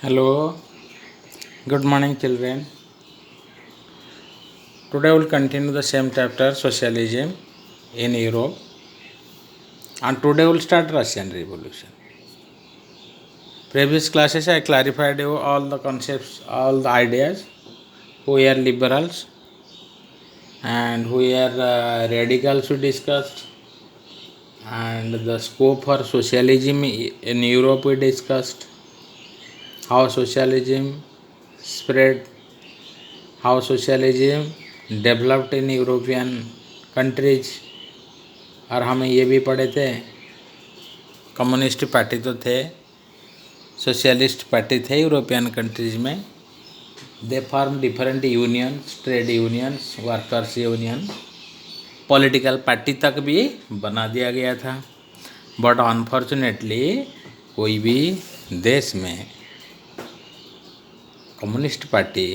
Hello, good morning, children. Today we'll continue the same chapter, Socialism in Europe, and today we'll start Russian Revolution. Previous classes I clarified you all the concepts, all the ideas. Who are liberals and who are radicals we discussed, and the scope for socialism in Europe we discussed. How socialism spread, how socialism developed in European countries. और हमें ये भी पढ़े थे, communist party तो थे, socialist party थे European countries में. दे form different unions, trade unions, workers union, political party तक भी बना दिया गया था. बट अनफॉर्चुनेटली कोई भी देश में कम्युनिस्ट पार्टी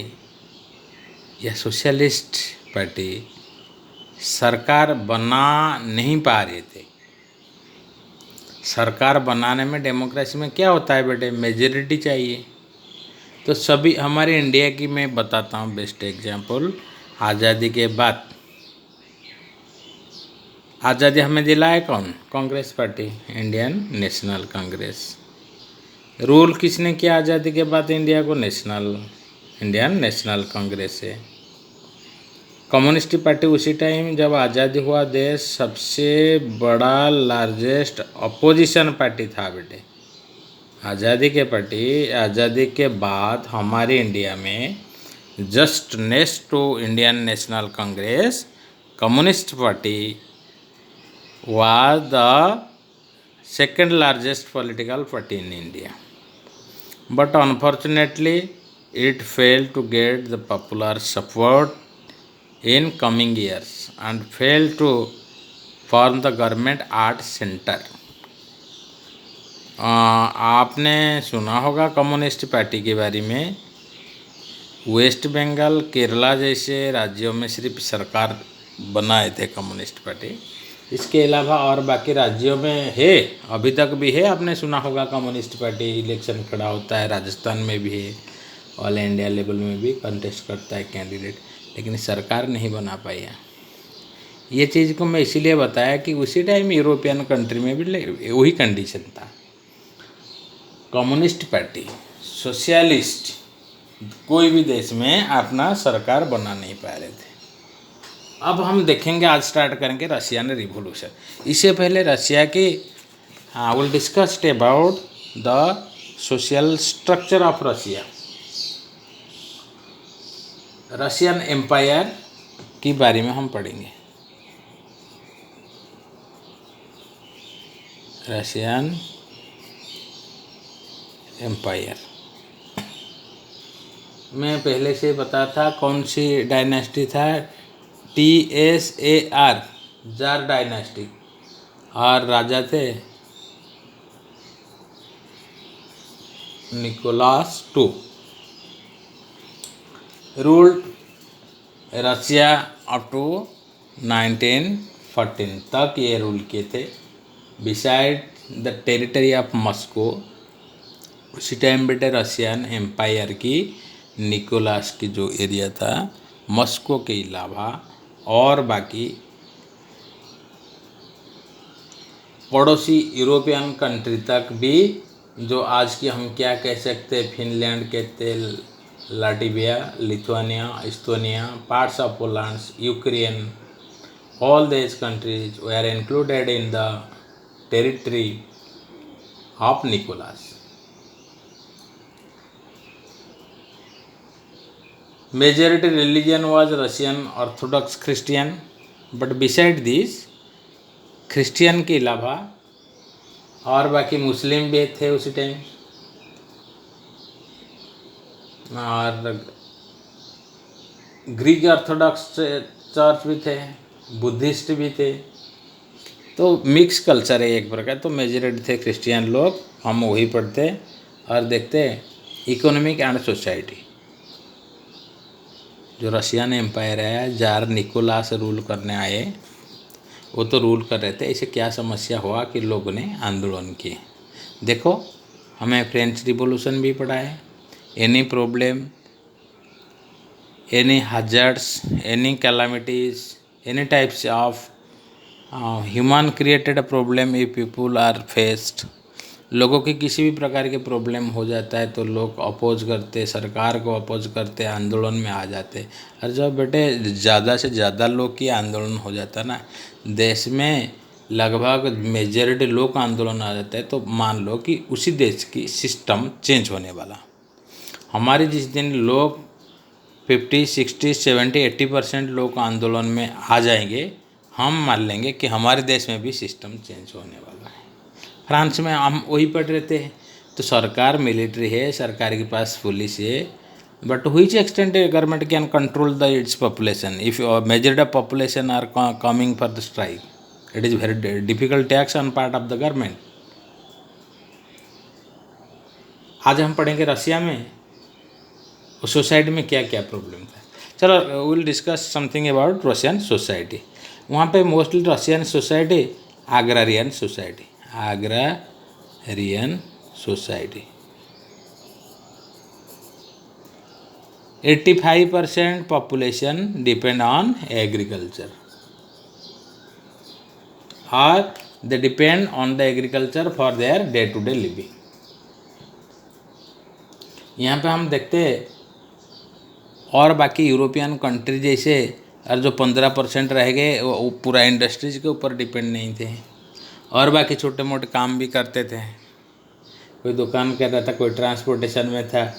या सोशलिस्ट पार्टी सरकार बना नहीं पा रहे थे. सरकार बनाने में डेमोक्रेसी में क्या होता है बेटे, मेजॉरिटी चाहिए. तो सभी हमारे इंडिया की मैं बताता हूँ बेस्ट एग्जांपल. आज़ादी के बाद आज़ादी हमें दिलाए कौन? Congress party, Indian National Congress. Rule किसने किया आज़ादी के बाद इंडिया को? इंडियन नेशनल कांग्रेस है. कम्युनिस्ट पार्टी उसी टाइम जब आज़ादी हुआ देश सबसे बड़ा लार्जेस्ट अपोजिशन पार्टी था बेटे. आज़ादी के बाद हमारे इंडिया में just next to Indian National Congress, communist party was the second largest political party in India. But unfortunately it failed to get the popular support in coming years and failed to form the government at center. आपने सुना होगा communist party के बारे में. Waste Bengal, Kerala जैसे राज्यों में सिर्फ सरकार बनाए थे कम्युनिस्ट पार्टी. इसके अलावा और बाकी राज्यों में है, अभी तक भी है. आपने सुना होगा कम्युनिस्ट पार्टी इलेक्शन खड़ा होता है, राजस्थान में भी है, ऑल इंडिया लेवल में भी कंटेस्ट करता है कैंडिडेट, लेकिन सरकार नहीं बना पाई है. ये चीज़ को मैं इसीलिए बताया कि उसी टाइम यूरोपियन कंट्री में भी वही कंडीशन था. कम्युनिस्ट पार्टी, सोशलिस्ट कोई भी देश में अपना सरकार बना नहीं पा रहे थे. अब हम देखेंगे, आज स्टार्ट करेंगे रशियन रिवॉल्यूशन. इससे पहले रशिया की will discussed about the social structure of Russia. Russian empire के बारे में हम पढ़ेंगे. रशियन एम्पायर मैं पहले से बता था कौन सी डायनेस्टी था. TSAR, जार डायनेस्टी, और राजा थे Nicholas II. Ruled Russia up to 1914 तक ये रूल किए थे. Beside the territory of Moscow, उसी टाइम बेटे रशियन एम्पायर की निकोलास की जो एरिया था, मॉस्को के अलावा और बाकी पड़ोसी यूरोपियन कंट्री तक भी, जो आज की हम क्या कह सकते हैं, फिनलैंड कहते, Latvia, Lithuania, Estonia, parts of Poland, Ukraine, all these countries were included in the territory of Nicholas. Majority religion was Russian Orthodox Christian, but beside this Christian के अलावा और बाकी मुस्लिम भी थे उसी टाइम, और ग्रीक ऑर्थोडॉक्स चर्च भी थे, बुद्धिस्ट भी थे. तो मिक्स कल्चर है एक प्रकार. तो मेजॉरिटी थे क्रिश्चियन लोग. हम वही पढ़ते और देखते. इकोनॉमिक एंड सोसाइटी, जो रशियन एम्पायर है, जार निकोलास रूल करने आए, वो तो रूल कर रहे थे. इसे क्या समस्या हुआ कि लोगों ने आंदोलन किए. देखो, हमें फ्रेंच रिवॉल्यूशन भी पढ़ा है, any problem, any hazards, any calamities, any types of human created problem if people are faced. लोगों की किसी भी प्रकार के प्रॉब्लम हो जाता है तो लोग अपोज करते, सरकार को अपोज करते, आंदोलन में आ जाते। और जब बेटे ज़्यादा से ज़्यादा लोग की आंदोलन हो जाता ना, देश में लगभग मेजॉरिटी लोग आंदोलन आ जाता है, तो मान लो कि उसी देश की सिस्टम चेंज होने वाला। हमारे जिस दिन लोग 50, 60, 70, 80% लोग आंदोलन में आ जाएंगे, हम मान लेंगे कि हमारे देश में भी सिस्टम चेंज होने वाला है। फ्रांस में हम वही पढ़ रहे थे, तो सरकार मिलिट्री है, सरकार के पास पुलिस है, but which extent government can control the its population if majority of population are coming for the strike? It is very difficult task on part of the government. आज हम पढ़ेंगे रसिया में सोसाइटी में क्या क्या प्रॉब्लम था। चलो will discuss something about Russian society. वहाँ पे mostly Russian society agrarian society, agrarian society 85% population depend on agriculture, or they depend on the agriculture for their day to day living. यहाँ पे हम देखते हैं और बाकी यूरोपियन कंट्री जैसे, और जो 15% रह गए वो पूरा इंडस्ट्रीज के ऊपर डिपेंड नहीं थे, और बाकी छोटे मोटे काम भी करते थे। कोई दुकान कर रहा था, कोई ट्रांसपोर्टेशन में था,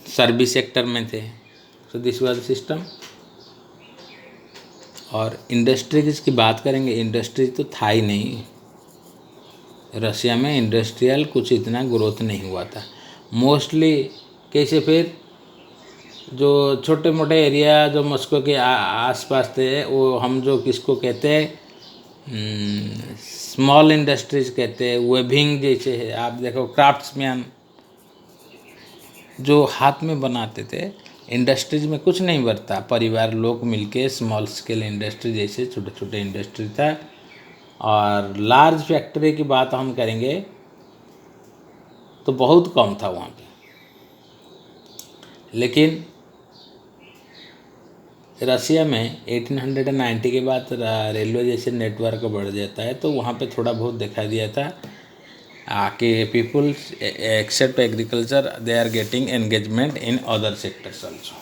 सर्विस सेक्टर में थे। So this was system. और इंडस्ट्रीज की बात करेंगे, इंडस्ट्रीज तो था ही नहीं रशिया में, इंडस्ट्रियल कुछ इतना ग्रोथ नहीं हुआ था। मोस्टली कैसे, फिर जो छोटे मोटे एरिया जो मॉस्को के आसपास थे, वो हम जो किसको कहते हैं, स्मॉल इंडस्ट्रीज कहते हैं, वेबिंग जैसे है, आप देखो क्राफ्ट्समैन जो हाथ में बनाते थे। इंडस्ट्रीज में कुछ नहीं बढ़ता, परिवार लोग मिलके स्मॉल स्केल इंडस्ट्री जैसे छोटे छोटे इंडस्ट्री था। और लार्ज फैक्ट्री की बात हम करेंगे तो बहुत कम था वहाँ पे। लेकिन रशिया में 1890 के बाद रेलवे जैसे नेटवर्क बढ़ जाता है, तो वहाँ पे थोड़ा बहुत दिखाई दिया था कि people except agriculture, they are getting engagement in other sectors also.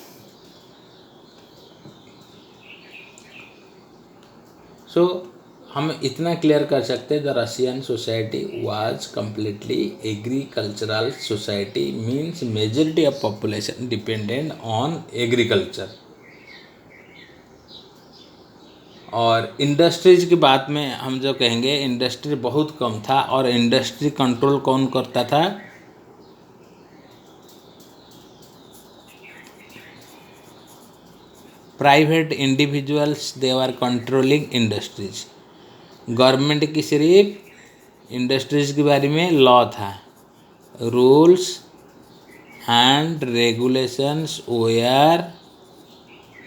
So हम इतना क्लियर कर सकते हैं, the Russian society was completely agricultural society, means majority of population dependent on agriculture. और इंडस्ट्रीज की बात में हम जो कहेंगे, इंडस्ट्री बहुत कम था, और इंडस्ट्री कंट्रोल कौन करता था, private individuals, they are controlling industries. Government की सिर्फ इंडस्ट्रीज के बारे में लॉ था, rules and regulations were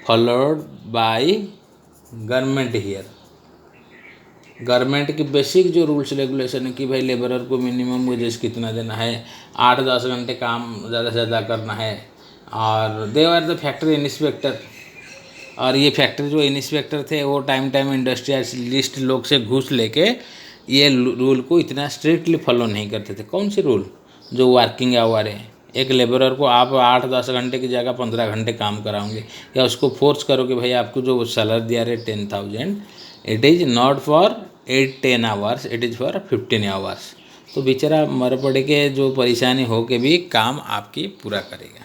followed by government here. Government की बेसिक जो रूल्स रेगुलेशन है कि भाई लेबरर को मिनिमम वेजेस कितना देना है, 8-10 घंटे काम ज़्यादा से ज़्यादा करना है। और they are the factory inspector, और ये फैक्ट्री जो इंस्पेक्टर थे वो टाइम टाइम इंडस्ट्रियलिस्ट लोग से घूस लेके ये रूल को इतना स्ट्रिक्टली फॉलो नहीं करते थे। कौन से रूल, जो वर्किंग आवर है, एक लेबरर को आप 8-10 घंटे की जगह 15 घंटे काम कराओगे, या उसको फोर्स करोगे भाई आपको जो सैलरी दिया रहे 10,000, it is not for 8-10 hours, it is for 15 hours. तो बेचारा मर पड़े के जो परेशानी हो के भी काम आपकी पूरा करेगा।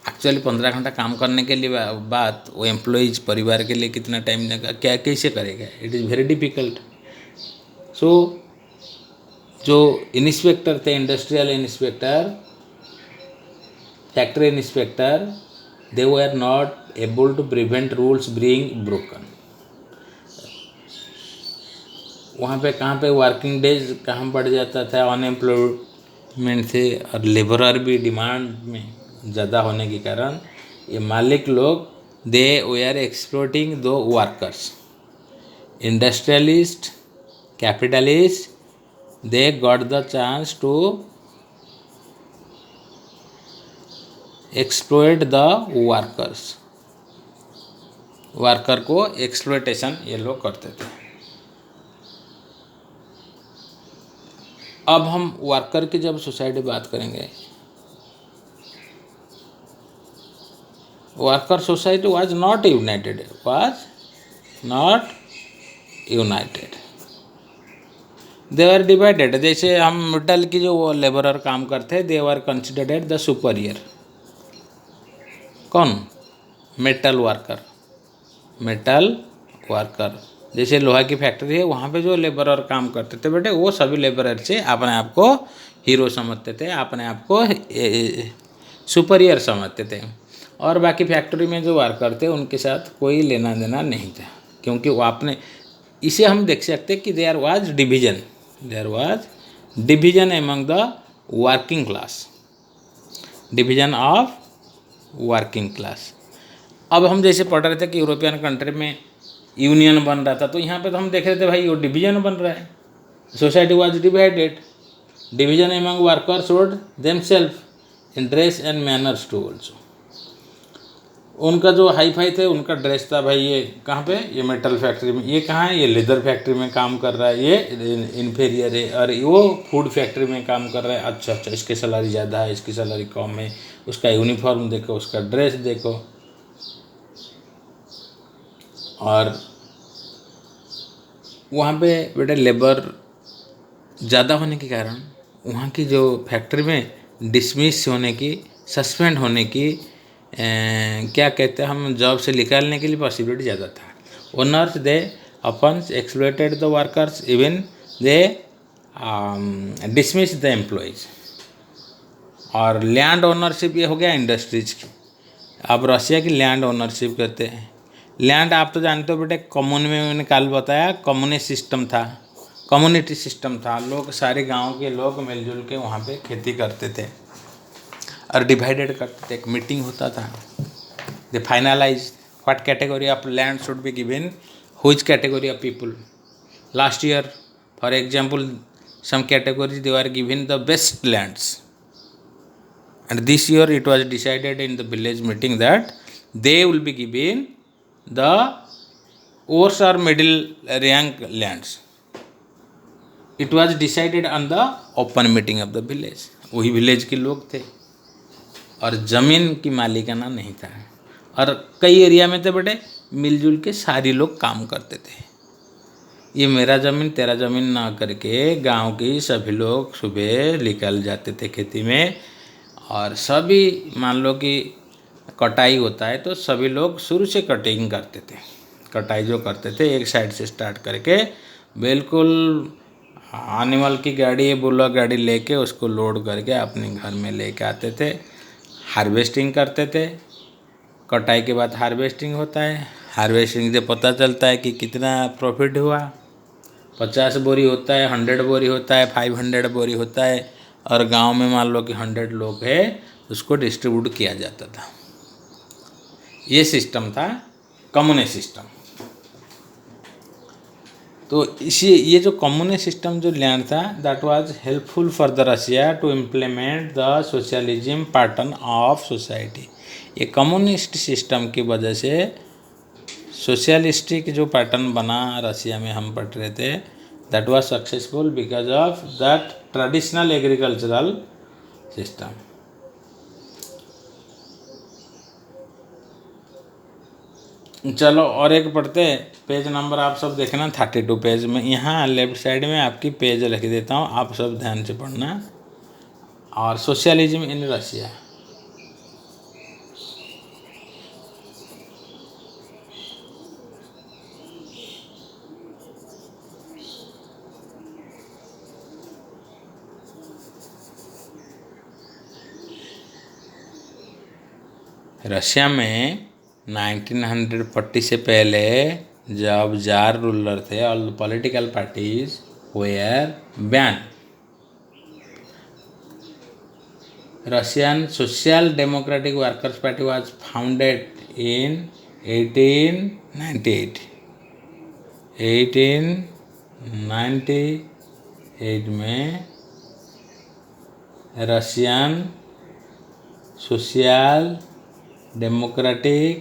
एक्चुअली 15 घंटा काम करने के लिए बात, वो एम्प्लॉइज परिवार के लिए कितना टाइम देगा, क्या कैसे करेगा, it is very difficult. So जो इंस्पेक्टर थे, industrial inspector, factory inspector, they were not able to prevent rules being broken. वहाँ पे कहाँ पे वर्किंग डेज कहाँ बढ़ जाता था, अनएम्प्लॉयमेंट थे, और लेबरर भी डिमांड में ज़्यादा होने के कारण ये मालिक लोग, दे वर एक्सप्लॉइटिंग दो workers. Industrialist, capitalist, they got the chance to exploit the workers, worker को एक्सप्लॉइटेशन ये लोग करते थे। अब हम वर्कर की जब सोसाइटी बात करेंगे, worker society was not United, they were divided. जैसे हम मेटल की जो लेबरर काम करते, दे वर कंसिडर्ड द सुपीरियर। कौन? Metal worker. जैसे लोहा की फैक्ट्री है, वहाँ पे जो लेबरर काम करते थे बेटे, वो सभी लेबरर से अपने आप को हीरो समझते थे, अपने आप को सुपीरियर समझते थे। और बाकी फैक्ट्री में जो वर्कर थे उनके साथ कोई लेना देना नहीं था, क्योंकि वो आपने इसे हम देख सकते कि there was division among the working class, division of working class. अब हम जैसे पढ़ रहे थे कि यूरोपियन कंट्री में यूनियन बन रहा था, तो यहाँ पे तो हम देख रहे थे भाई वो डिवीजन बन रहा है, society was divided, division among workers would themself in dress and manners too also. उनका जो हाई फाई थे, उनका ड्रेस था भाई, ये कहाँ पे, ये मेटल फैक्ट्री में, ये कहाँ है, ये लेदर फैक्ट्री में काम कर रहा है, ये इन्फीरियर है, और वो फूड फैक्ट्री में काम कर रहा है, अच्छा अच्छा इसकी सैलरी ज़्यादा है, इसकी सैलरी कम है, उसका यूनिफॉर्म देखो, उसका ड्रेस देखो। और वहाँ पे बेटे लेबर ज़्यादा होने के कारण वहाँ की जो फैक्ट्री में डिसमिस होने की, सस्पेंड होने की, क्या कहते हैं हम, जॉब से निकालने के लिए पॉसिबिलिटी ज़्यादा था। Owners they upon exploited the workers, even they dismiss the employees. और लैंड ओनरशिप ये हो गया इंडस्ट्रीज की। अब रशिया की लैंड ओनरशिप करते हैं। लैंड आप तो जानते हो बेटे, कम्युन में मैंने कल बताया, कम्युनिस्ट सिस्टम था, कम्युनिटी सिस्टम था। लोग, सारे गांव के लोग मिलजुल के वहाँ पे खेती करते थे और डिवाइडेड करते थे। एक मीटिंग होता था, they finalise what category of land should be given, which category of people. Last year for example some categories they were given the best lands, and this year it was decided in the village meeting that they will be given the worse or middle rank lands. It was decided on the open meeting of the village. वही village के लोग थे और ज़मीन की मालिकाना नहीं था। और कई एरिया में तो बेटे मिलजुल के सारे लोग काम करते थे। ये मेरा ज़मीन तेरा ज़मीन ना करके गांव की सभी लोग सुबह निकल जाते थे खेती में, और सभी, मान लो कि कटाई होता है तो सभी लोग शुरू से कटिंग करते थे। कटाई जो करते थे एक साइड से स्टार्ट करके बिल्कुल एनिमल की गाड़ी, बुला गाड़ी लेके उसको लोड करके अपने घर में लेके आते थे। हार्वेस्टिंग करते थे। कटाई के बाद हार्वेस्टिंग होता है। हार्वेस्टिंग से पता चलता है कि कितना प्रॉफिट हुआ। 50 बोरी होता है, 100 बोरी होता है, 500 बोरी होता है, और गांव में मान लो कि 100 लोग है, उसको डिस्ट्रीब्यूट किया जाता था। ये सिस्टम था कम्युनिस्ट सिस्टम। तो इसी ये जो कम्युनिस्ट सिस्टम जो लैंड था, that was helpful for the Russia to implement the socialism pattern of society. ये कम्युनिस्ट सिस्टम की वजह से सोशलिस्टिक जो पैटर्न बना रशिया में, हम पढ़ रहे थे, that was successful because of that traditional agricultural system. चलो और एक पढ़ते, पेज नंबर आप सब देखना 32 पेज में, यहाँ लेफ्ट साइड में आपकी पेज लिख देता हूँ, आप सब ध्यान से पढ़ना। और सोशलिज्म इन रशिया, रशिया में 1940 से पहले जब जार रूलर थे, all political parties were ban. Russian Social Democratic Workers Party was founded in 1898। 1898 में Russian Social Democratic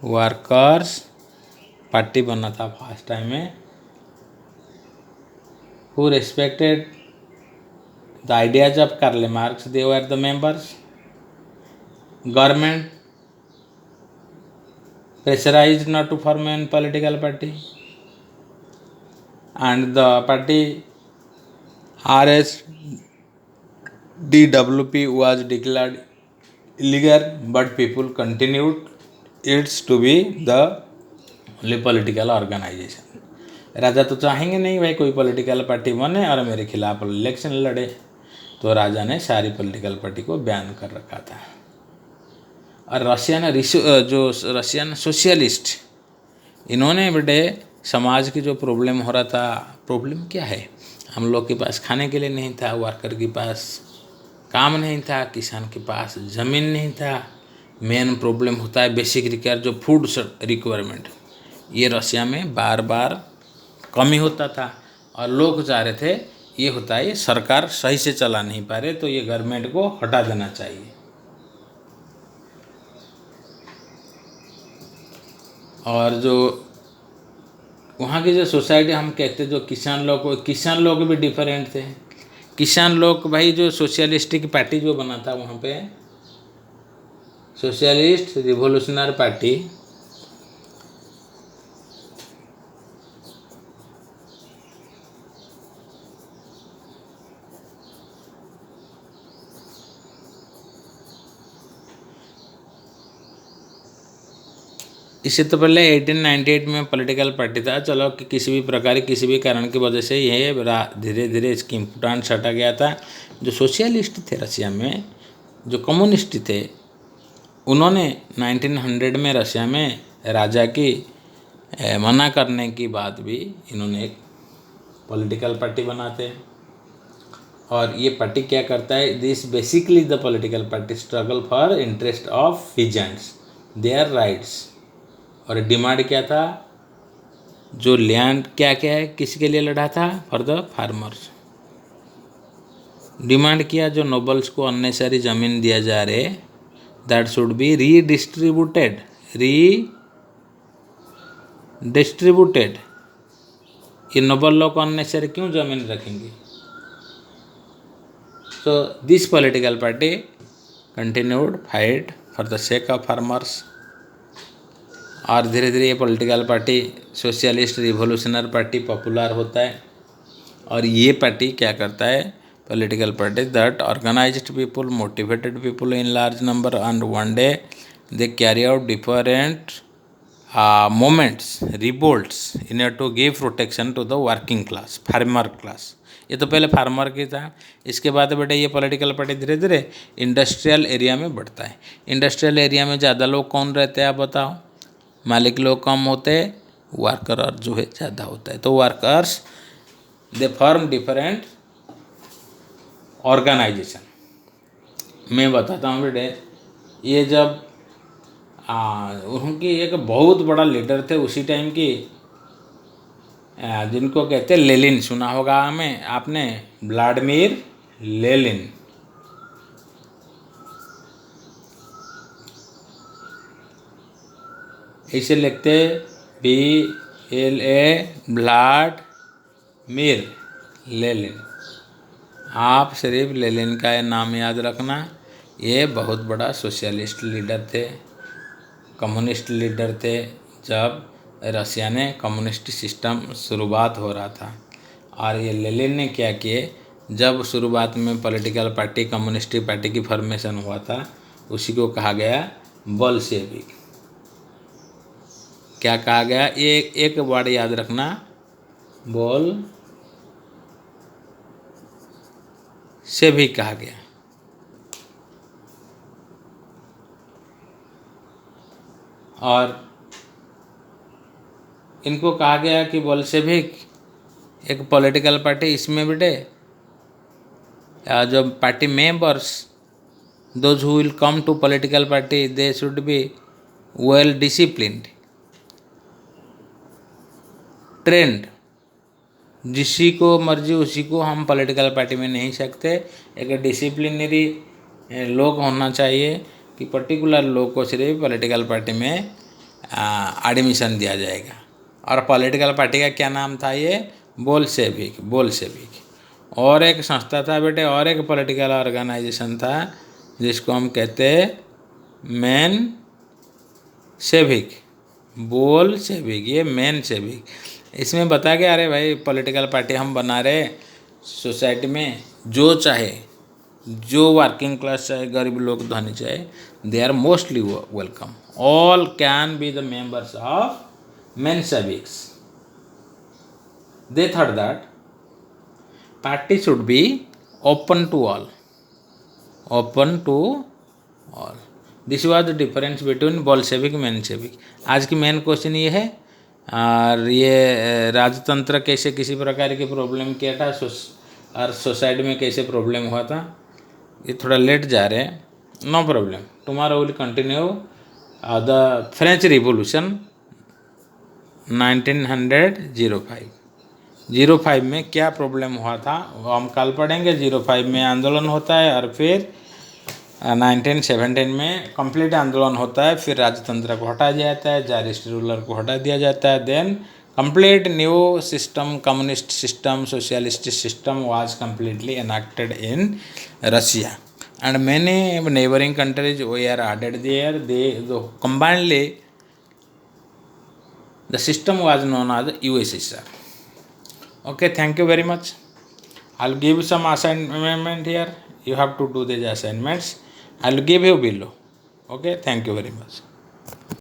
Workers Party बना था फर्स्ट टाइम में, who respected the ideas of Karl Marx, they were the members. Government pressurized not to form a political party, and the party RSDWP was declared illegal, but people continued it to be the only political organization. राजा तो चाहेंगे नहीं भाई कोई political party बने और मेरे खिलाफ election लड़े, तो राजा ने सारी पॉलिटिकल पार्टी को बैन कर रखा था. और रशियन सोशलिस्ट, इन्होंने बेटे समाज की जो प्रॉब्लम हो रहा था, प्रॉब्लम क्या है, हम लोग के पास खाने के लिए नहीं था, वर्कर के पास काम नहीं था, किसान के पास ज़मीन नहीं था. मेन प्रॉब्लम होता है बेसिक रिक्वायर जो फूड रिक्वायरमेंट, ये रशिया में बार बार कमी होता था. और लोग चाह रहे थे ये होता है, ये सरकार सही से चला नहीं पा रहे, तो ये गवर्नमेंट को हटा देना चाहिए. और जो वहाँ की जो सोसाइटी हम कहते जो किसान लोग भी डिफरेंट थे. किसान लोग भाई जो सोशलिस्टिक पार्टी जो बना था वहाँ पे, सोशलिस्ट रिवोल्यूशनरी पार्टी, इससे तो पहले 1898 में पॉलिटिकल पार्टी था. चलो कि किसी भी प्रकार किसी भी कारण की वजह से ये धीरे धीरे इसकी इम्पोर्टेंस हटा गया था. जो सोशलिस्ट थे रशिया में, जो कम्युनिस्ट थे, उन्होंने 1900 में रशिया में राजा की मना करने की बाद भी इन्होंने एक पॉलिटिकल पार्टी बनाते. और ये पार्टी क्या करता है, this basically the political party struggle for interest of peasants, their rights. और डिमांड क्या था, जो लैंड क्या क्या है, किसके लिए लड़ा था, फॉर द फार्मर्स. डिमांड किया जो नोबल्स को अननेसेसरी ज़मीन दिया जा रहे, दैट शुड बी रीडिस्ट्रीब्यूटेड. ये नोबल लोग को अननेसेसरी क्यों ज़मीन रखेंगे. तो this political party continued fight for the sake of farmers. और धीरे धीरे ये political party socialist revolutionary party popular होता है. और ये पार्टी क्या करता है, political party that organized people, motivated people in large number, and one day they carry out different moments, revolts in order to give protection to the working class, farmer class. ये तो पहले farmer की था. इसके बाद बेटा ये political party धीरे धीरे इंडस्ट्रियल एरिया में बढ़ता है. इंडस्ट्रियल एरिया में ज़्यादा लोग कौन रहते हैं आप बताओ, मालिक लोग कम होते, वर्कर और जो है ज़्यादा होता है. तो workers they form different organisation. मैं बताता हूँ बेटे, ये जब उनकी एक बहुत बड़ा लीडर थे उसी टाइम की, जिनको कहते हैं लेनिन, सुना होगा हमें आपने, व्लादिमीर लेनिन. इसे लिखते BLA, व्लादिमीर लेनिन. आप सिर्फ लेनिन का ये नाम याद रखना. ये बहुत बड़ा सोशलिस्ट लीडर थे, कम्युनिस्ट लीडर थे. जब रशिया ने कम्युनिस्ट सिस्टम शुरुआत हो रहा था, और ये लेनिन ने क्या किए, जब शुरुआत में पॉलिटिकल पार्टी कम्युनिस्ट पार्टी की फॉर्मेशन हुआ था, उसी को कहा गया बोल्शेविक. क्या कहा गया, ये एक वर्ड याद रखना, बोल्शेविक कहा गया. और इनको कहा गया कि बोल्शेविक एक पॉलिटिकल पार्टी, इसमें बेटे जो party members, those who will come to political party, they should be well disciplined, trained. जिसी को मर्जी उसी को हम पॉलिटिकल पार्टी में नहीं सकते. एक डिसिप्लिनरी लोग होना चाहिए कि पर्टिकुलर लोग को सिर्फ पॉलिटिकल पार्टी में एडमिशन दिया जाएगा। और पॉलिटिकल पार्टी का क्या नाम था? ये बोल्शेविक। और एक संस्था था बेटे, और एक पॉलिटिकल ऑर्गेनाइजेशन था जिसको हम कहते मेन सेविक, बोल्शेविक, ये मेन सेविक। इसमें बता के अरे भाई पॉलिटिकल पार्टी हम बना रहे सोसाइटी में, जो चाहे, जो वर्किंग क्लास चाहे, गरीब लोग धनी चाहे, they are mostly welcome, all can be the members of मेन सेविक्स। They thought that party should be open to all. This was the difference between Bolshevik and Menshevik. आज की मेन क्वेश्चन ये है, और ये राजतंत्र कैसे किसी प्रकार की प्रॉब्लम किया था और सोसाइटी में कैसे प्रॉब्लम हुआ था। ये थोड़ा लेट जा रहे हैं, no problem, tomorrow will continue the French revolution 1905 में क्या प्रॉब्लम हुआ था वो हम कल पढ़ेंगे। 05 में आंदोलन होता है और फिर 1917 में कंप्लीट आंदोलन होता है, फिर राजतंत्र को हटा दिया जाता है, जारिस्ट रूलर को हटा दिया जाता है, then complete new system, communist system, socialist system was completely enacted in Russia and many neighboring countries were added there. They combinedly the system was known as USSR. Okay, thank you very much. I'll give you some assignment here. You have to do these assignments. I'll give you below. Okay, thank you very much.